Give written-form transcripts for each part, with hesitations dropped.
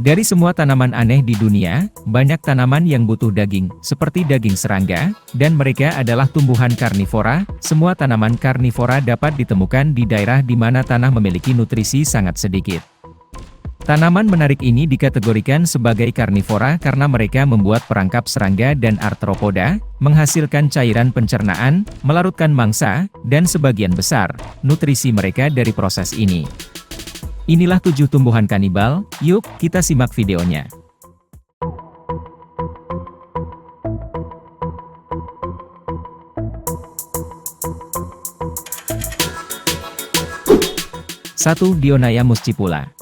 Dari semua tanaman aneh di dunia, banyak tanaman yang butuh daging, seperti daging serangga, dan mereka adalah tumbuhan karnivora. Semua tanaman karnivora dapat ditemukan di daerah di mana tanah memiliki nutrisi sangat sedikit. Tanaman menarik ini dikategorikan sebagai karnivora karena mereka membuat perangkap serangga dan arthropoda, menghasilkan cairan pencernaan, melarutkan mangsa, dan sebagian besar, nutrisi mereka dari proses ini. Inilah 7 tumbuhan kanibal, yuk kita simak videonya. Satu, Dionaya muscipula.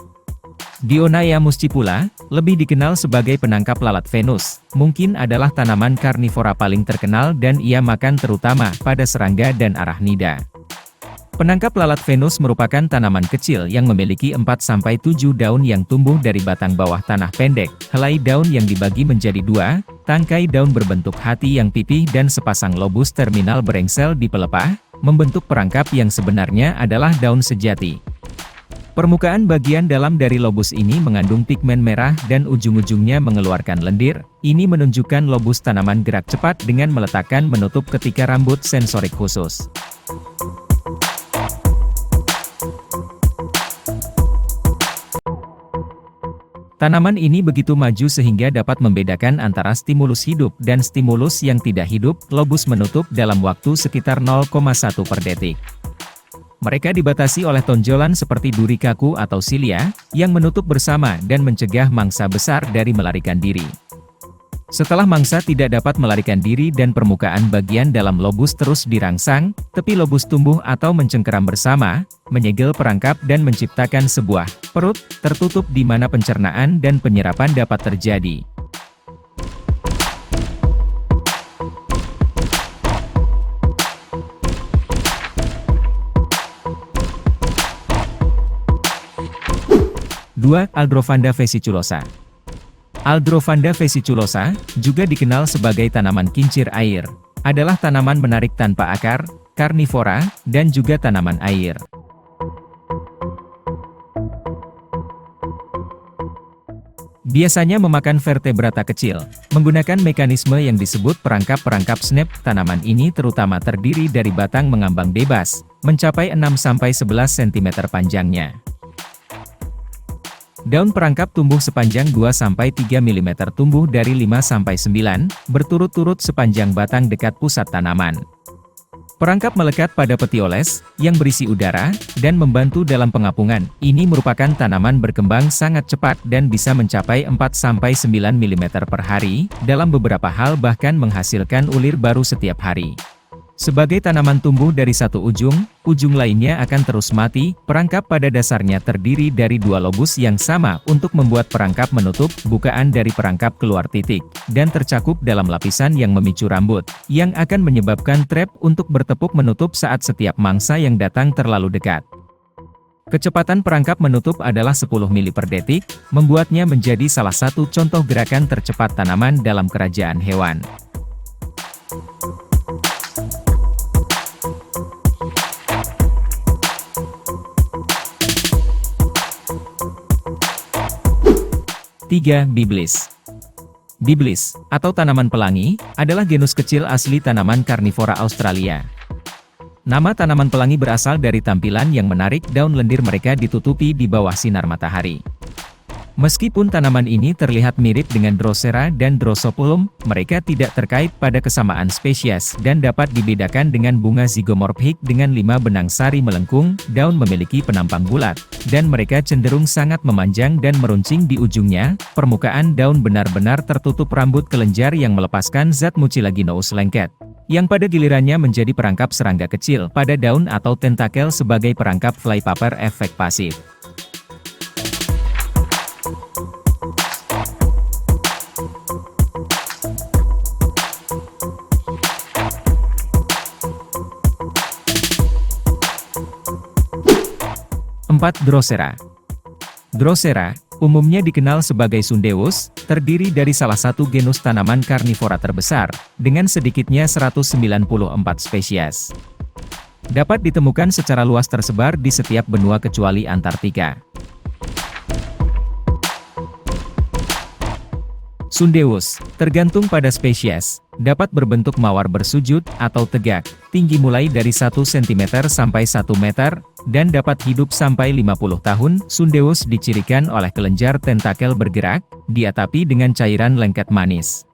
Dionaya muscipula, lebih dikenal sebagai penangkap lalat Venus, mungkin adalah tanaman karnivora paling terkenal dan ia makan terutama pada serangga dan arachnida. Penangkap lalat Venus merupakan tanaman kecil yang memiliki 4-7 daun yang tumbuh dari batang bawah tanah pendek, helai daun yang dibagi menjadi 2, tangkai daun berbentuk hati yang pipih dan sepasang lobus terminal berengsel di pelepah, membentuk perangkap yang sebenarnya adalah daun sejati. Permukaan bagian dalam dari lobus ini mengandung pigmen merah dan ujung-ujungnya mengeluarkan lendir. Ini menunjukkan lobus tanaman gerak cepat dengan meletakkan menutup ketika rambut sensorik khusus. Tanaman ini begitu maju sehingga dapat membedakan antara stimulus hidup dan stimulus yang tidak hidup. Lobus menutup dalam waktu sekitar 0,1 per detik. Mereka dibatasi oleh tonjolan seperti duri kaku atau silia, yang menutup bersama dan mencegah mangsa besar dari melarikan diri. Setelah mangsa tidak dapat melarikan diri dan permukaan bagian dalam lobus terus dirangsang, tepi lobus tumbuh atau mencengkeram bersama, menyegel perangkap dan menciptakan sebuah perut tertutup di mana pencernaan dan penyerapan dapat terjadi. Dua, Aldrovanda vesiculosa. Aldrovanda vesiculosa, juga dikenal sebagai tanaman kincir air, adalah tanaman menarik tanpa akar, karnivora, dan juga tanaman air. Biasanya memakan vertebrata kecil, menggunakan mekanisme yang disebut perangkap-perangkap snap. Tanaman ini terutama terdiri dari batang mengambang bebas, mencapai 6-11 cm panjangnya. Daun perangkap tumbuh sepanjang 2-3 mm, tumbuh dari 5-9, berturut-turut sepanjang batang dekat pusat tanaman. Perangkap melekat pada petioles, yang berisi udara, dan membantu dalam pengapungan. Ini merupakan tanaman berkembang sangat cepat dan bisa mencapai 4-9 mm per hari, dalam beberapa hal bahkan menghasilkan ulir baru setiap hari. Sebagai tanaman tumbuh dari satu ujung, ujung lainnya akan terus mati. Perangkap pada dasarnya terdiri dari 2 lobus yang sama untuk membuat perangkap menutup. Bukaan dari perangkap keluar titik, dan tercakup dalam lapisan yang memicu rambut, yang akan menyebabkan trap untuk bertepuk menutup saat setiap mangsa yang datang terlalu dekat. Kecepatan perangkap menutup adalah 10 mili per detik, membuatnya menjadi salah satu contoh gerakan tercepat tanaman dalam kerajaan hewan. Tiga, Biblis. Biblis, atau tanaman pelangi, adalah genus kecil asli tanaman karnivora Australia. Nama tanaman pelangi berasal dari tampilan yang menarik. Daun lendir mereka ditutupi di bawah sinar matahari. Meskipun tanaman ini terlihat mirip dengan Drosera dan Drosophilum, mereka tidak terkait pada kesamaan spesies dan dapat dibedakan dengan bunga zygomorphic dengan 5 benang sari melengkung. Daun memiliki penampang bulat, dan mereka cenderung sangat memanjang dan meruncing di ujungnya. Permukaan daun benar-benar tertutup rambut kelenjar yang melepaskan zat mucilaginous lengket, yang pada gilirannya menjadi perangkap serangga kecil pada daun atau tentakel sebagai perangkap flypaper efek pasif. Empat, Drosera. Drosera, umumnya dikenal sebagai Sundeus, terdiri dari salah satu genus tanaman karnivora terbesar, dengan sedikitnya 194 spesies. Dapat ditemukan secara luas tersebar di setiap benua kecuali Antartika. Sundeus, tergantung pada spesies, dapat berbentuk mawar bersujud atau tegak, tinggi mulai dari 1 cm sampai 1 meter, dan dapat hidup sampai 50 tahun. Sundeus dicirikan oleh kelenjar tentakel bergerak, diatapi dengan cairan lengket manis.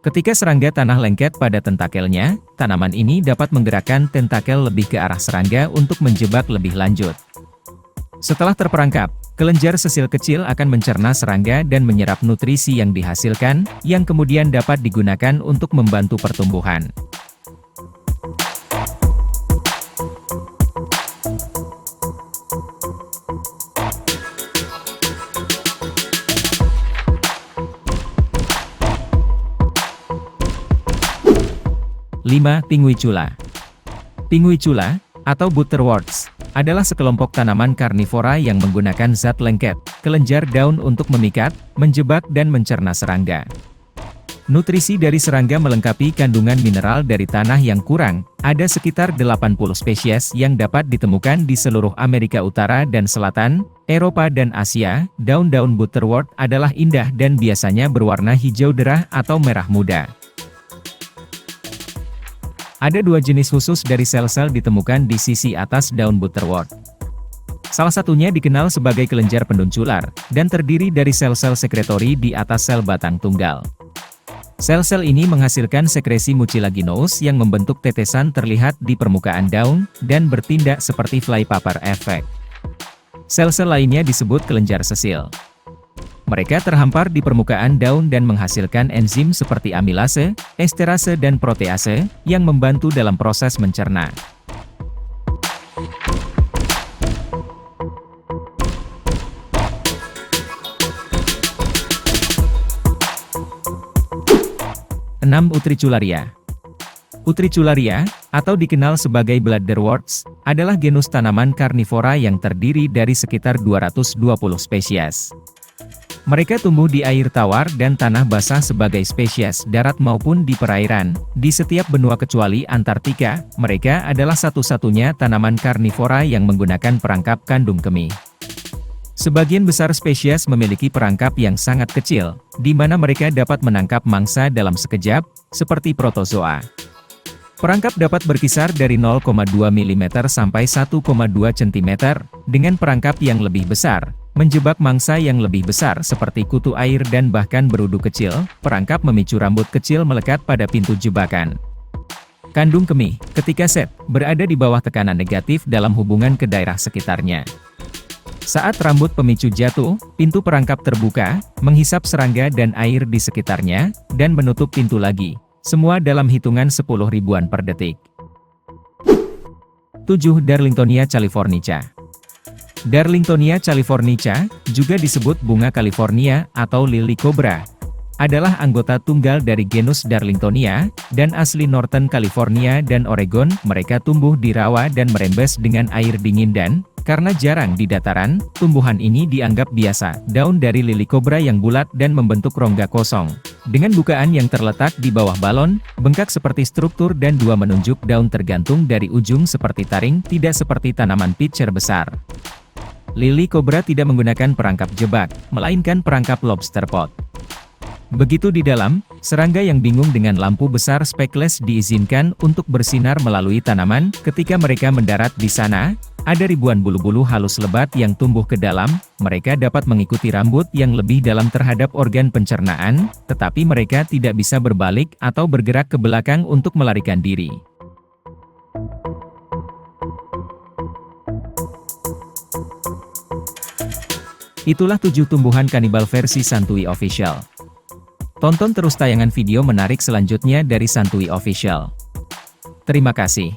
Ketika serangga tanah lengket pada tentakelnya, tanaman ini dapat menggerakkan tentakel lebih ke arah serangga untuk menjebak lebih lanjut. Setelah terperangkap, kelenjar sesil kecil akan mencerna serangga dan menyerap nutrisi yang dihasilkan, yang kemudian dapat digunakan untuk membantu pertumbuhan. Pinguicula. Pinguicula, atau butterworts, adalah sekelompok tanaman karnivora yang menggunakan zat lengket, kelenjar daun untuk memikat, menjebak dan mencerna serangga. Nutrisi dari serangga melengkapi kandungan mineral dari tanah yang kurang, ada sekitar 80 spesies yang dapat ditemukan di seluruh Amerika Utara dan Selatan, Eropa dan Asia. Daun-daun butterwort adalah indah dan biasanya berwarna hijau derah atau merah muda. Ada 2 jenis khusus dari sel-sel ditemukan di sisi atas daun butterwort. Salah satunya dikenal sebagai kelenjar penduncular, dan terdiri dari sel-sel sekretori di atas sel batang tunggal. Sel-sel ini menghasilkan sekresi mucilaginous yang membentuk tetesan terlihat di permukaan daun, dan bertindak seperti fly paper effect. Sel-sel lainnya disebut kelenjar sesil. Mereka terhampar di permukaan daun dan menghasilkan enzim seperti amilase, esterase dan protease, yang membantu dalam proses mencerna. Utricularia. Utricularia, atau dikenal sebagai bladderworts, adalah genus tanaman karnivora yang terdiri dari sekitar 220 spesies. Mereka tumbuh di air tawar dan tanah basah sebagai spesies darat maupun di perairan. Di setiap benua kecuali Antartika, mereka adalah satu-satunya tanaman karnivora yang menggunakan perangkap kandung kemih. Sebagian besar spesies memiliki perangkap yang sangat kecil, di mana mereka dapat menangkap mangsa dalam sekejap, seperti protozoa. Perangkap dapat berkisar dari 0,2 mm sampai 1,2 cm, dengan perangkap yang lebih besar, menjebak mangsa yang lebih besar seperti kutu air dan bahkan berudu kecil. Perangkap memicu rambut kecil melekat pada pintu jebakan. Kandung kemih, ketika set, berada di bawah tekanan negatif dalam hubungan ke daerah sekitarnya. Saat rambut pemicu jatuh, pintu perangkap terbuka, menghisap serangga dan air di sekitarnya, dan menutup pintu lagi. Semua dalam hitungan 10 ribuan per detik. 7. Darlingtonia californica. Darlingtonia californica, juga disebut bunga California atau lili kobra, adalah anggota tunggal dari genus Darlingtonia, dan asli Northern California dan Oregon. Mereka tumbuh di rawa dan merembes dengan air dingin dan, karena jarang di dataran, tumbuhan ini dianggap biasa. Daun dari lili kobra yang bulat dan membentuk rongga kosong, dengan bukaan yang terletak di bawah balon, bengkak seperti struktur dan 2 menunjuk daun tergantung dari ujung seperti taring, tidak seperti tanaman pitcher besar. Lili kobra tidak menggunakan perangkap jebak, melainkan perangkap lobster pot. Begitu di dalam, serangga yang bingung dengan lampu besar speckles diizinkan untuk bersinar melalui tanaman. Ketika mereka mendarat di sana, ada ribuan bulu-bulu halus lebat yang tumbuh ke dalam. Mereka dapat mengikuti rambut yang lebih dalam terhadap organ pencernaan, tetapi mereka tidak bisa berbalik atau bergerak ke belakang untuk melarikan diri. Itulah 7 tumbuhan kanibal versi Santuy Official. Tonton terus tayangan video menarik selanjutnya dari Santuy Official. Terima kasih.